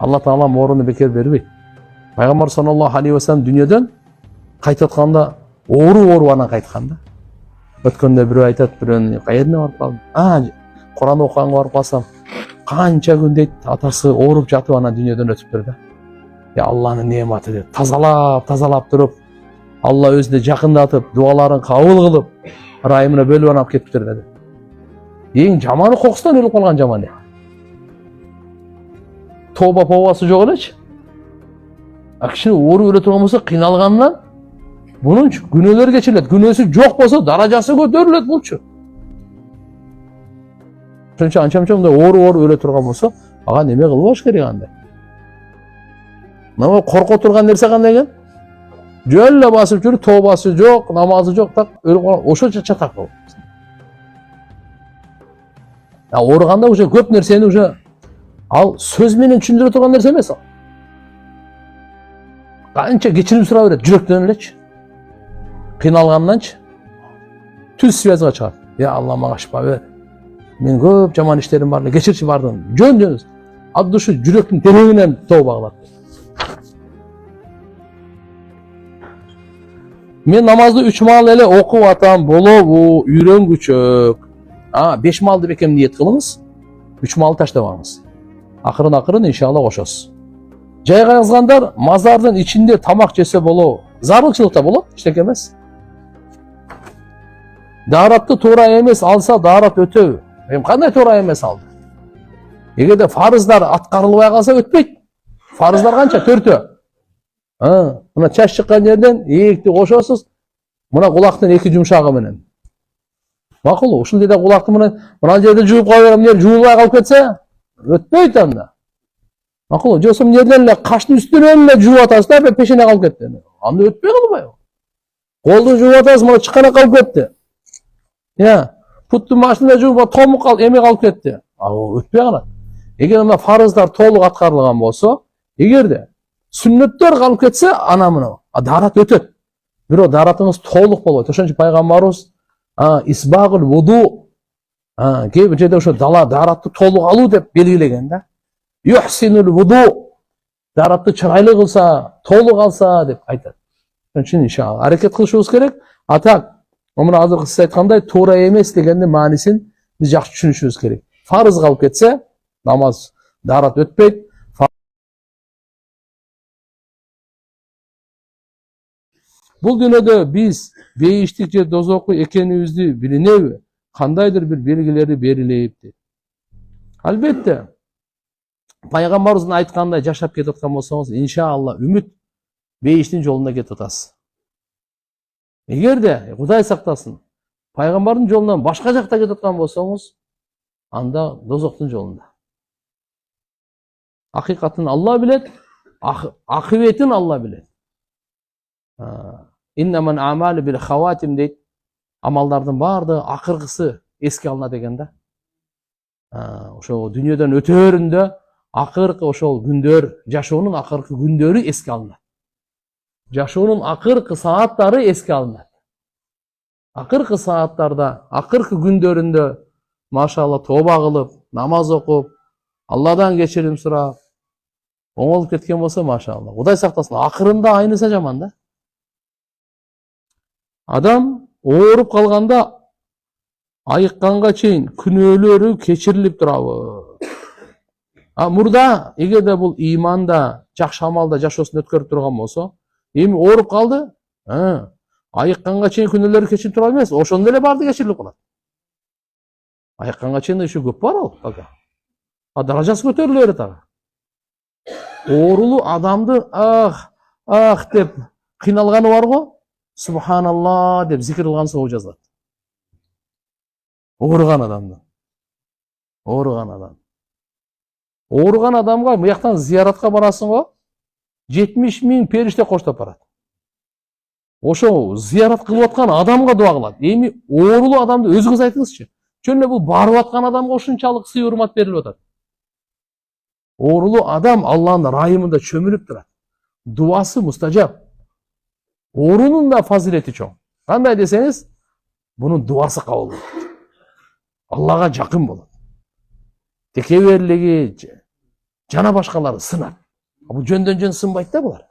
Алла Таала орunu бекер бербейт. Пайгамбар саллаллаху алейхи ва саллям дүниеден кайтатканда оору анан кайткан да. Өткөндө бирөө айтат, бирөөнүн каерине барып калдым. Куран окуганга барып калсам, канча күн дейт атасы ооруп жатып анан дүниеден өтүптүр да. Алланын нематы деп тазалап туруп, Алла өзүнө жакындатып, дуаларын кабыл кылып, ырайымына бөлүп анап кетиптир dedi. Эң жаманы кокустан өлүп калган жаман. Побасы жок элечи. Киши оору өлө турган болсо, кыйналгандан bunun günöleri geçirilet. Günösü çok bolsa darajасы көтөрүлөт булчу. Ошончо анчам да оору өлө турган болсо, ага неме кылбаш керек анда. Мына корко турган нерсе кандай экен? Жөн эле басып жүрүп, тообасы жок, намазы жок, так өлүп калган. Ошончо чатак болот. Ооруганда уже көп нерсени уже ал сөз менен түшүндүрө турган нерсе эмес ал. Канча кечирим сурап берет, жүрөктөн элечи. Кыйналганданчы түз связга чыгат. Алла мага шифа бер. Мен көп жаман иштерим бар, кечирчи бардым. Жөн от душы жүрөктүн тереңинен тооба кылат. Мен намазды 3 маал эле окуп атам болобу, үйрөнгүчөк. 5 маалды бекем ниет кылыңыз. 3 маалды таштабаңыз. Акырын иншалла кошосуз. Жайга жазгандар мазардын ичинде тамак жесе болобу. Зарылчылыкта болот, эчтеке эмес. Daaratты туура эмес алса, daarat өтөбү. Кандай туура эмес алды? Эгерде фарыздар аткарылбай калса өтпөйт. Фарыздар канча? 4. Мына чач чыккан жерден ээгти кошосуз. Мына кулактын 2 жумшагы менен. Макул, ушундай да кулакты менен мына жерде жууп кала берем, жер жуулбай калып кетсе, өтпөйт анда. Макул, жосум жерден эле каштын үстүнөн эле жууп атасыз да, пешене калып кетти. Анда өтпөй калбайбы? Колду жууп атасыз, мына чыккана калып кетти. Puttun başında jууп tomuk kal, emek alıp ketти. Өтпөй калат. Эгер мына фарыздар толук аткарылган болсо, эгерде сүннөттөр калып кетсе, ана мына дарат өтөт. Бирок даратыңыз толук болбойт. Ошончо пайгамбарыбыз исбагул вуду, кээ бир жерде ошо даратты толук алуу деп белгилеген да. Юхсинул вуду, даратты чырайлуу кылса, толук алса деп айтат. Ошон үчүн иншалла аракет кылышыбыз керек. Атак Мына азыркы сиз айткандай туура эмес дегендин маанисин биз жакшы түшүнүшүбүз керек. Фарыз калып кетсе, намаз дарат өтпөйт. Бул дүйнөдө биз бейиштик же дозоку экенибизди билинеби? Кандайдыр бир белгилери берилейби? Албетте, пайгамбарыбыздын айткандай жашап кетип аткан болсоңуз, иншалла үмүт бейиштин жолунда кетип атасыз. Эгерде Кудай сактасын, пайгамбардын жолунан башка жакта кетип аткан болсоңуз, анда дозоктун жолунда. Акыйкатын Алла билет, акыбетин Алла билет. Иннаман амали бил хаватим дейт. Амалдардын баардыгы акыркысы эске алына деген да. Ошол дүйнөдөн өтөрүндө акыркы ошол күндөр, жашоонун акыркы күндөрү эске алынат. Жашоонун акыркы сааттары эске алынат. Акыркы сааттарда, акыркы күндөрүндө машалла тооба кылып, намаз окуп, Алладан кечирим сурап, оңолуп кеткен болсо машалла. Кудай сактасын, акырында айныса жаман да. Адам ооруп калганда айыкканга чейин күнөөлөрү кечирилип турабы. Мурда эгерде бул иманда, жакшы амалда жашоосун өткөрүп турган болсо, эми ооруп калды, айыкканга чейин күнөөлөрү кечирип турат эмес, ошондо эле баардыгы кечирилип калат. Айыкканга чейин еще көп бар ал, пока. Даражасы көтөрүлө берет ага. Оорулуу адамды деп кыйналганы бар го, Субханалла деп зикир кылган соо жазылат. Ооруган адамды. Ооруган адам. Ооруган адамга буяктан зияратка барасың го, 70 000 периште коштоп барат. Ошо зиярат кылып аткан адамга дуа кылат. Эми оорулуу адамды өзүңүз айтыңызчы. Жөн эле бул барып аткан адамга ушунчалык сый урмат берилип атат. Оорулуу адам Алланын райымында чөмүлүп турат. Дуасы мустажаб. Оорунун да фазилети чоң. Кандай десеңиз, бунун дуасы кабыл болот. Аллага жакын болот. Текеберлиги, жана башкалары сынат. Бул жөндөн жөн сынбайт да булар.